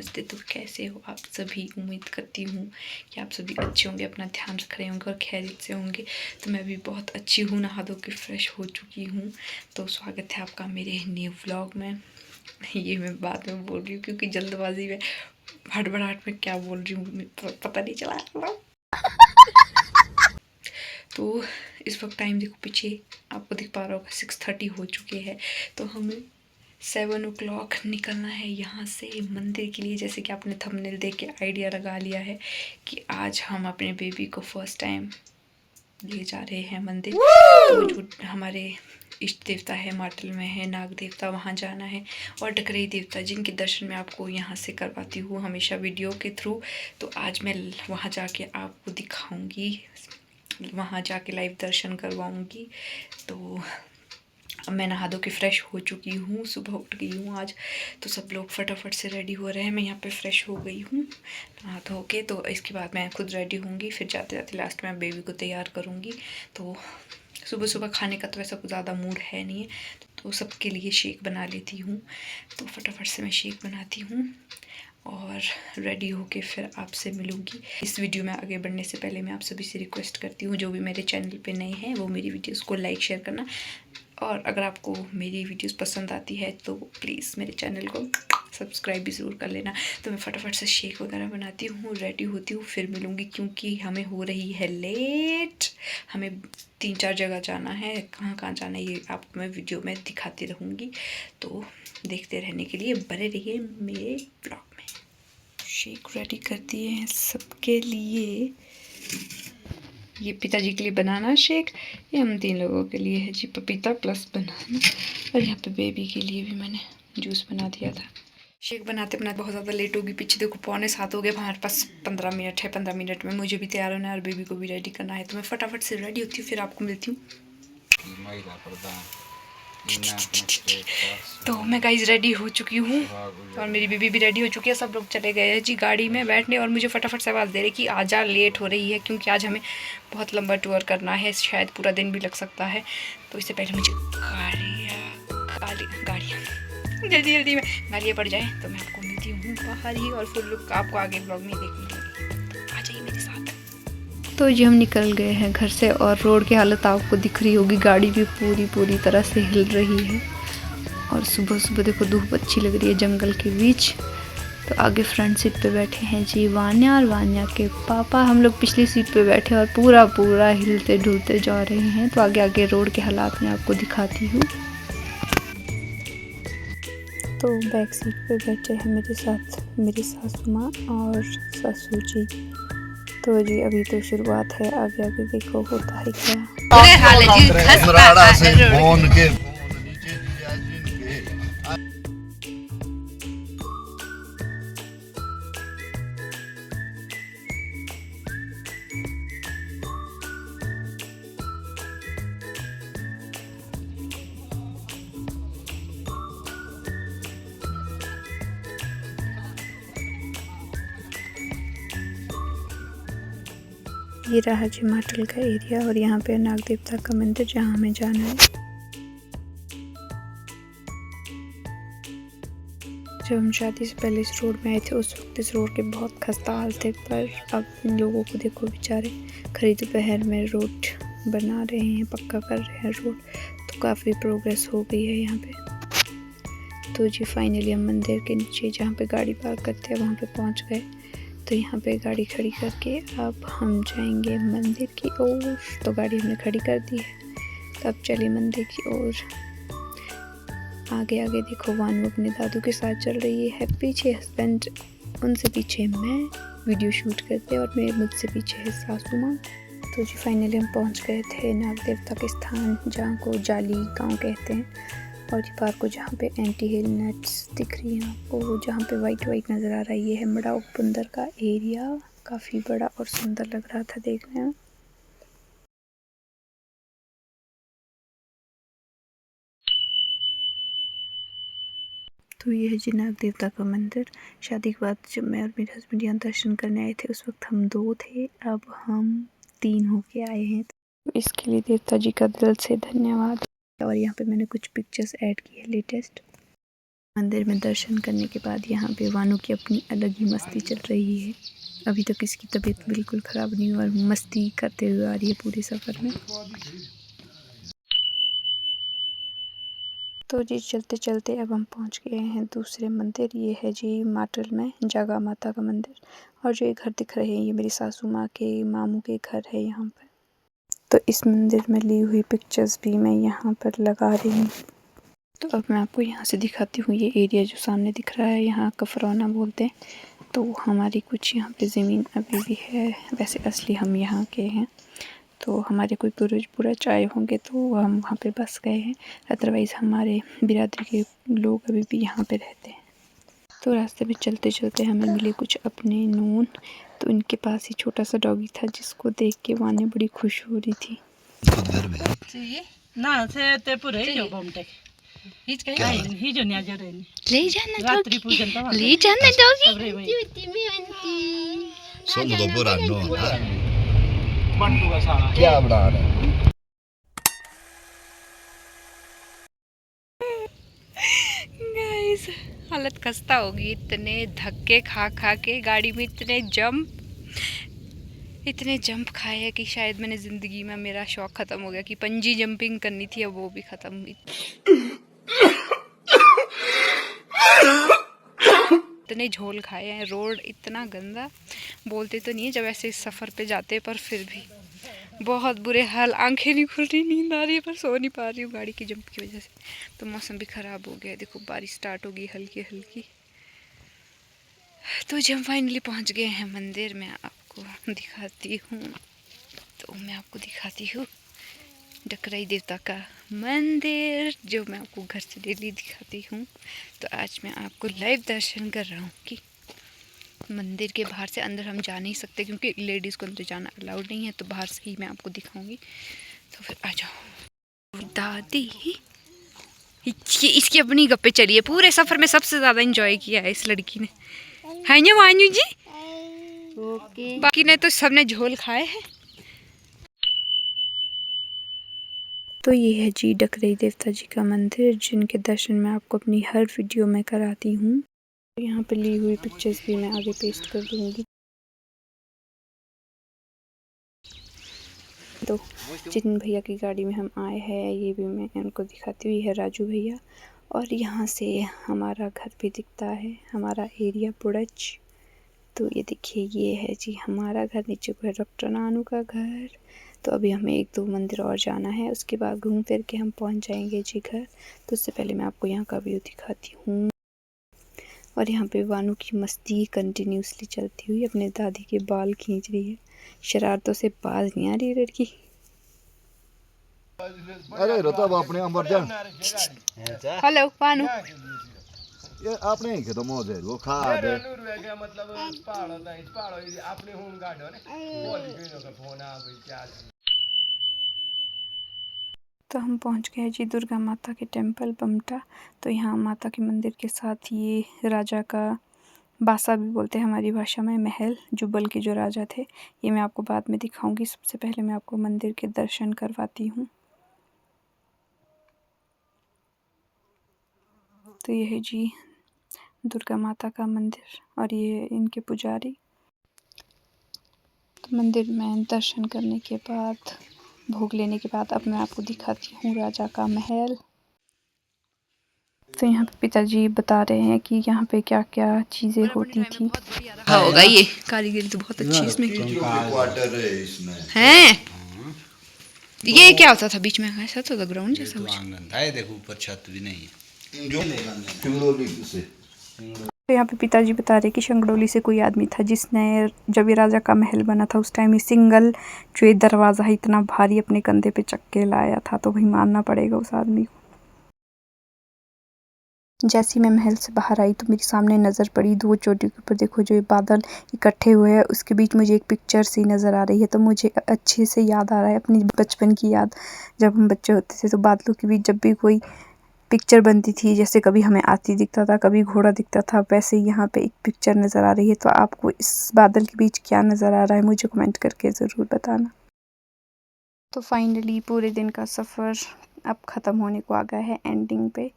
नमस्ते। तो कैसे हो आप सभी? उम्मीद करती हूँ कि आप सभी अच्छे होंगे, अपना ध्यान रख रहे होंगे और खैरियत से होंगे। तो मैं भी बहुत अच्छी हूँ, नहा धो के फ्रेश हो चुकी हूँ। तो स्वागत है आपका मेरे न्यू व्लॉग में। ये मैं बाद में बोल रही हूँ क्योंकि जल्दबाजी में हड़बड़ाहट में क्या बोल रही हूँ पता नहीं चला। तो इस वक्त टाइम देखो, पीछे आपको दिख पा रहा होगा 6:30 हो चुके हैं। तो हमें 7 o'clock निकलना है यहाँ से मंदिर के लिए। जैसे कि आपने थंबनेल देख के आइडिया लगा लिया है कि आज हम अपने बेबी को फर्स्ट टाइम ले जा रहे हैं मंदिर। तो जो हमारे इष्ट देवता है माटल में है, नाग देवता, वहाँ जाना है। और डकरई देवता जिनके दर्शन मैं आपको यहाँ से करवाती हूँ हमेशा वीडियो के थ्रू। तो आज मैं वहाँ जाके आपको दिखाऊंगी, वहाँ जाके लाइव दर्शन करवाऊंगी। तो अब मैं नहा धो के फ्रेश हो चुकी हूँ, सुबह उठ गई हूँ आज। तो सब लोग फटाफट से रेडी हो रहे हैं, मैं यहाँ पे फ्रेश हो गई हूँ नहा धो के। तो इसके बाद मैं खुद रेडी होंगी, फिर जाते जाते लास्ट में बेबी को तैयार करूँगी। तो सुबह सुबह खाने का तो वैसा कुछ ज़्यादा मूड है नहीं है, तो सबके लिए शेक बना लेती हूँ। तो फटाफट से मैं शेक बनाती हूँ और रेडी होके फिर आपसे मिलूँगी। इस वीडियो में आगे बढ़ने से पहले मैं आप सभी से रिक्वेस्ट करती हूँ, जो भी मेरे चैनल पे नए हैं वो मेरी वीडियोस को लाइक शेयर करना। और अगर आपको मेरी वीडियोस पसंद आती है तो प्लीज़ मेरे चैनल को सब्सक्राइब भी ज़रूर कर लेना। तो मैं फटाफट से शेक वगैरह बनाती हूँ, रेडी होती हूँ, फिर मिलूँगी। क्योंकि हमें हो रही है लेट, हमें 3-4 जगह जाना है। कहाँ कहाँ जाना है ये आपको मैं वीडियो में दिखाती रहूँगी। तो देखते रहने के लिए बने रहिए मेरे ब्लॉग में। शेक रेडी कर दिए हैं सबके लिए। ये पिताजी के लिए बनाना शेक, ये हम 3 लोगों के लिए है जी, पपीता प्लस बनाना। और यहाँ पे बेबी के लिए भी मैंने जूस बना दिया था। शेक बनाते बनाते बहुत ज़्यादा लेट होगी। पीछे देखो 6:45 हो गए, हमारे पास 15 मिनट है। 15 मिनट में मुझे भी तैयार होना है और बेबी को भी रेडी करना है। तो मैं फटाफट से रेडी होती हूँ, फिर आपको मिलती हूँ। तो मैं गाइज रेडी हो चुकी हूँ और मेरी बेबी भी रेडी हो चुकी है। सब लोग चले गए हैं जी गाड़ी में बैठने और मुझे फटाफट से आवाज़ दे रही कि आजा, लेट हो रही है। क्योंकि आज हमें बहुत लंबा टूर करना है, शायद पूरा दिन भी लग सकता है। तो इससे पहले मुझे गाड़ियाँ जल्दी जल्दी में गाड़ियाँ पड़ जाए। तो मैं आपको मिलती हूँ बाहर ही और फुल लुक आपको आगे ब्लॉग में देखने लगी। आ जाइए मेरे साथ। तो जी हम निकल गए हैं घर से और रोड की हालत आपको दिख रही होगी, गाड़ी भी पूरी तरह से हिल रही है। और सुबह सुबह देखो धूप अच्छी लग रही है जंगल के बीच। तो आगे फ्रंट सीट पे बैठे हैं जी वान्या और वान्या के पापा। हम लोग पिछली सीट पे बैठे और पूरा हिलते डुलते जा रहे हैं। तो आगे आगे रोड के हालात मैं आपको दिखाती हूँ। तो बैक सीट पे बैठे हैं मेरे साथ मेरी सासू माँ और ससुर जी। तो जी अभी तो शुरुआत है, आगे आगे देखो होता है क्या। ये रहा जी माटल का एरिया और यहाँ पे नाग देवता का मंदिर जहाँ हमें जाना है। जब हम शादी से पहले इस रोड में आए थे उस वक्त इस रोड के बहुत खस्ता हाल थे, पर अब इन लोगों को देखो बेचारे खरी दोपहर में रोड बना रहे हैं, पक्का कर रहे हैं रोड। तो काफ़ी प्रोग्रेस हो गई है यहाँ पे। तो जी फाइनली हम मंदिर के नीचे जहाँ पे गाड़ी पार्क करते हैं वहाँ पे पहुँच गए। तो यहाँ पे गाड़ी खड़ी करके अब हम जाएंगे मंदिर की ओर। तो गाड़ी हमने खड़ी कर दी है, तो अब चलिए मंदिर की ओर। आगे आगे देखो वानू अपने दादू के साथ चल रही है, पीछे हस्बैंड, उनसे पीछे मैं वीडियो शूट करते और मेरे मुझसे पीछे है सासू माँ। तो जी फाइनली हम पहुँच गए थे नाग देवता के स्थान, जहाँ को जाली गाँव कहते हैं। और ये पार्क को जहाँ पे एंटी हिल नेट्स दिख रही हैं आपको, जहाँ पे वाइट नज़र आ रहा है, ये है मड़ाऊ बंदर का एरिया। काफ़ी बड़ा और सुंदर लग रहा था देखने में। तो ये है जी नाग देवता का मंदिर। शादी के बाद जब मैं और मेरे हस्बैंड यहाँ दर्शन करने आए थे उस वक्त हम 2 थे, अब हम 3 होके आए हैं। तो इसके लिए देवता जी का दिल से धन्यवाद। और यहाँ पे मैंने कुछ पिक्चर्स ऐड की है लेटेस्ट। मंदिर में दर्शन करने के बाद यहाँ पे वानू की अपनी अलग ही मस्ती चल रही है। अभी तक इसकी तबीयत बिल्कुल ख़राब नहीं हुई और मस्ती करते हुए आ रही है पूरे सफ़र में। तो जी चलते चलते अब हम पहुँच गए हैं दूसरे मंदिर। ये है जी माटल में जागा माता का मंदिर। और जो ये घर दिख रहे हैं ये मेरी सासू माँ के मामू के घर है यहाँ पर। तो इस मंदिर में ली हुई पिक्चर्स भी मैं यहाँ पर लगा रही हूँ। तो अब मैं आपको यहाँ से दिखाती हूँ। ये एरिया जो सामने दिख रहा है यहाँ कफरौना बोलते हैं। तो हमारी कुछ यहाँ पे ज़मीन अभी भी है। वैसे असली हम यहाँ के हैं। तो हमारे कोई पूर्वज आए होंगे तो हम वहाँ पे बस गए हैं। अदरवाइज़ हमारे बिरादरी के लोग अभी भी यहाँ पे रहते हैं। तो रास्ते में चलते चलते हमें मिले कुछ अपने नून। तो इनके पास ही छोटा सा डॉगी था जिसको देख के वाने बड़ी खुश हो रही थी। ले जाना डॉगी। क्या बना रहा है? गाइस हालत खस्ता होगी। इतने धक्के खा खा के गाड़ी में इतने जंप खाए हैं कि शायद मैंने ज़िंदगी में मेरा शौक़ ख़त्म हो गया कि पंजी जंपिंग करनी थी, अब वो भी ख़त्म हुई। इतने झोल खाए हैं। रोड इतना गंदा, बोलते तो नहीं है जब ऐसे सफ़र पे जाते, पर फिर भी बहुत बुरे हाल। आंखें नहीं खुल रही, नींद आ रही है पर सो नहीं पा रही हूँ गाड़ी की जंप की वजह से। तो मौसम भी ख़राब हो गया है। देखो बारिश स्टार्ट होगी हल्की हल्की। तो जब फाइनली पहुँच गए हैं मंदिर में, आपको दिखाती हूँ। तो मैं आपको दिखाती हूँ डकराई देवता का मंदिर, जो मैं आपको घर से डेली दिखाती हूँ। तो आज मैं आपको लाइव दर्शन कर रहा हूँ कि मंदिर के बाहर से अंदर हम जा नहीं सकते क्योंकि लेडीज़ को अंदर जाना अलाउड नहीं है। तो बाहर से ही मैं आपको दिखाऊंगी। तो फिर आ जाओ। दादी ये इसकी अपनी गप्पे चली है। पूरे सफ़र में सबसे ज़्यादा इंजॉय किया है इस लड़की ने। है ना मानू जी? ओके। बाकी ने तो सबने झोल खाए हैं। तो ये है जी डकराई देवता जी का मंदिर, जिनके दर्शन मैं आपको अपनी हर वीडियो में कराती हूँ। यहाँ पे ली हुई पिक्चर्स भी मैं आगे पेस्ट कर दूँगी। तो जिन भैया की गाड़ी में हम आए हैं ये भी मैं उनको दिखाती हुई है राजू भैया। और यहाँ से हमारा घर भी दिखता है, हमारा एरिया पुड़च। तो ये देखिए ये है जी हमारा घर। नीचे को है डॉक्टर नानू का घर। तो अभी हमें 1-2 मंदिर और जाना है, उसके बाद घूम फिर के हम पहुंच जाएंगे जी घर। तो उससे पहले मैं आपको यहाँ का व्यू दिखाती हूँ। और यहाँ पे वानू की मस्ती कंटिन्यूसली चलती हुई अपने दादी के बाल खींच रही है। शरारतों से बाज नहीं आ रही लड़की। अरे रोता अपने अमरजान। हेलो वानू। ये आपने ही तो मौज है वो खा दे। मतलब पहाड़ होता है, पहाड़ अपने होम गार्ड हो ने बोल के का फोन आ गई क्या। तो हम पहुंच गए जी दुर्गा माता के टेंपल बमटा। तो यहाँ माता के मंदिर के साथ ये राजा का बासा भी बोलते हैं हमारी भाषा में, महल, जुब्बल के जो राजा थे। ये मैं आपको बाद में दिखाऊंगी। सबसे पहले मैं आपको मंदिर के दर्शन करवाती हूँ। तो ये है जी दुर्गा माता का मंदिर और ये इनके पुजारी। तो मंदिर में दर्शन करने के बाद, भोग लेने के बाद, अब मैं आपको दिखाती हूँ राजा का महल। तो यहाँ पे पिताजी बता रहे हैं कि यहाँ पे क्या क्या चीज़ें होती थी। हाँ होगा ये कारीगरी तो बहुत अच्छी इसमें है। ये क्या होता था बीच में? ऐसा तो ग्राउंड जैसा कुछ है। देखो ऊपर छत भी नहीं है। तो यहाँ पे पिताजी बता रहे कि शंगड़ोली से कोई आदमी था जिसने, जब ये राजा का महल बना था उस टाइम, ये सिंगल जो ये दरवाज़ा है इतना भारी अपने कंधे पे चक्के के लाया था। तो भाई मानना पड़ेगा उस आदमी को। जैसे मैं महल से बाहर आई तो मेरे सामने नज़र पड़ी 2 चोटी के ऊपर। देखो जो ये बादल इकट्ठे हुए हैं उसके बीच मुझे एक पिक्चर सी नज़र आ रही है। तो मुझे अच्छे से याद आ रहा है अपनी बचपन की याद, जब हम बच्चे होते थे। तो बादलों के बीच जब भी कोई पिक्चर बनती थी, जैसे कभी हमें हाथी दिखता था, कभी घोड़ा दिखता था, वैसे ही यहाँ पे एक पिक्चर नज़र आ रही है। तो आपको इस बादल के बीच क्या नज़र आ रहा है मुझे कमेंट करके ज़रूर बताना। तो फाइनली पूरे दिन का सफ़र अब ख़त्म होने को आ गया है, एंडिंग पे।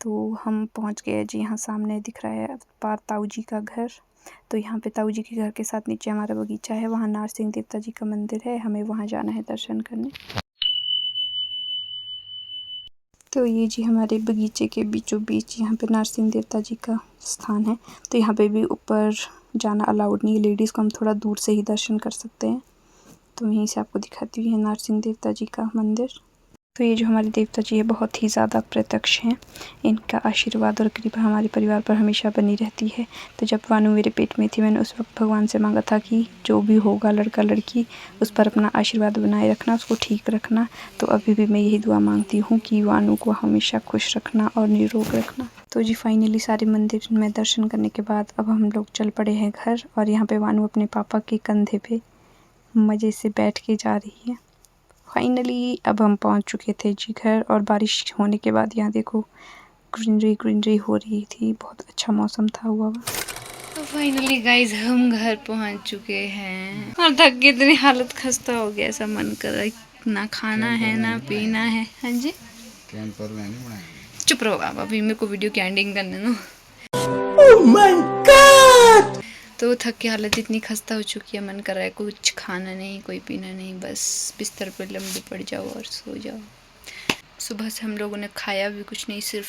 तो हम पहुंच गए जी, यहाँ सामने दिख रहा है पार ताऊ जी का घर। तो यहाँ पे ताऊ जी के घर के साथ नीचे हमारा बगीचा है, वहाँ नारसिंह देवता जी का मंदिर है, हमें वहाँ जाना है दर्शन करने। तो ये जी हमारे बगीचे के बीचों बीच यहाँ पे नारसिंह देवता जी का स्थान है। तो यहाँ पे भी ऊपर जाना अलाउड नहीं है लेडीज़ को, हम थोड़ा दूर से ही दर्शन कर सकते हैं। तो यहीं से आपको दिखाती हुई है नारसिंह देवता जी का मंदिर। तो ये जो हमारे देवता जी है बहुत ही ज़्यादा प्रत्यक्ष हैं, इनका आशीर्वाद और कृपा हमारे परिवार पर हमेशा बनी रहती है। तो जब वानू मेरे पेट में थी, मैंने उस वक्त भगवान से मांगा था कि जो भी होगा लड़का लड़की, उस पर अपना आशीर्वाद बनाए रखना, उसको ठीक रखना। तो अभी भी मैं यही दुआ मांगती हूँ कि वानू को हमेशा खुश रखना और निरोग रखना। तो जी फाइनली सारे मंदिर में दर्शन करने के बाद अब हम लोग चल पड़े हैं घर, और यहाँ पर वानू अपने पापा के कंधे पर मज़े से बैठ के जा रही है। फाइनली अब हम पहुंच चुके थे जी घर, और बारिश होने के बाद यहाँ देखो ग्रीनरी हो रही थी, बहुत अच्छा मौसम था हुआ। तो फाइनली गाइज हम घर पहुंच चुके हैं, और थक के इतनी हालत खस्ता हो गया, ऐसा मन कर रहा है ना खाना है ना पीना है। हाँ जी कैंपर में नहीं बनाएंगे। चुप रहो आप, अभी मेरे को वीडियो की एंडिंग करने दो। तो थक के हालत इतनी खस्ता हो चुकी है, मन कर रहा है कुछ खाना नहीं कोई पीना नहीं, बस बिस्तर पर लंबे पड़ जाओ और सो जाओ। सुबह से हम लोगों ने खाया भी कुछ नहीं, सिर्फ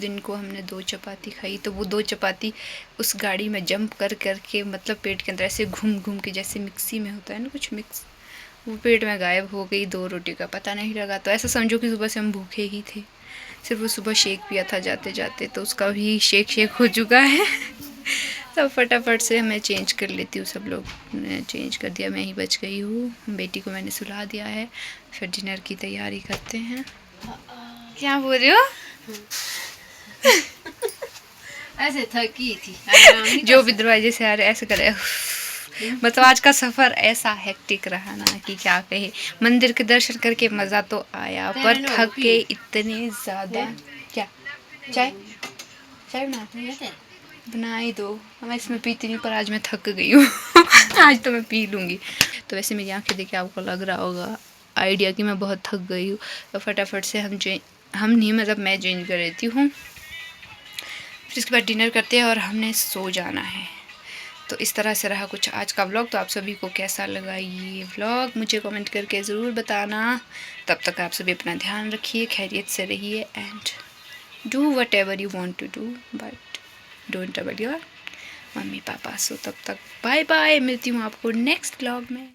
दिन को हमने 2 चपाती खाई। तो वो 2 चपाती उस गाड़ी में जंप कर के मतलब पेट के अंदर ऐसे घूम घूम के, जैसे मिक्सी में होता है ना कुछ मिक्स, वो पेट में गायब हो गई। 2 रोटी का पता नहीं लगा। तो ऐसा समझो कि सुबह से हम भूखे ही थे। सिर्फ वो सुबह शेक पिया था जाते जाते, तो उसका भी शेक हो चुका है। तो फटाफट से मैं चेंज कर लेती हूँ, सब लोग ने चेंज कर दिया, मैं ही बच गई हूँ। बेटी को मैंने सुला दिया है, फिर डिनर की तैयारी करते हैं। क्या बोल रहे हो? ऐसे थकी थी जो भी दरवाजे से आ रहे ऐसे करे। मतलब आज का सफ़र ऐसा हेक्टिक रहा ना कि क्या कहे। मंदिर के दर्शन करके मज़ा तो आया, पर थक के इतने ज़्यादा। क्या चाय बना ही दो, मैं इसमें पीती नहीं, पर आज मैं थक गई हूँ। आज तो मैं पी लूँगी। तो वैसे मेरी आंखें देख के आपको लग रहा होगा आइडिया कि मैं बहुत थक गई हूँ। तो फटाफट से मैं चेंज कर लेती हूँ, फिर इसके बाद डिनर करते हैं और हमने सो जाना है। तो इस तरह से रहा कुछ आज का व्लॉग। तो आप सभी को कैसा लगा ये व्लॉग मुझे कमेंट करके ज़रूर बताना। तब तक आप सभी अपना ध्यान रखिए, खैरियत से रहिए, and do whatever you want to do, but don't trouble your mummy papa. So तब तक बाय बाय, मिलती हूँ आपको नेक्स्ट व्लॉग में।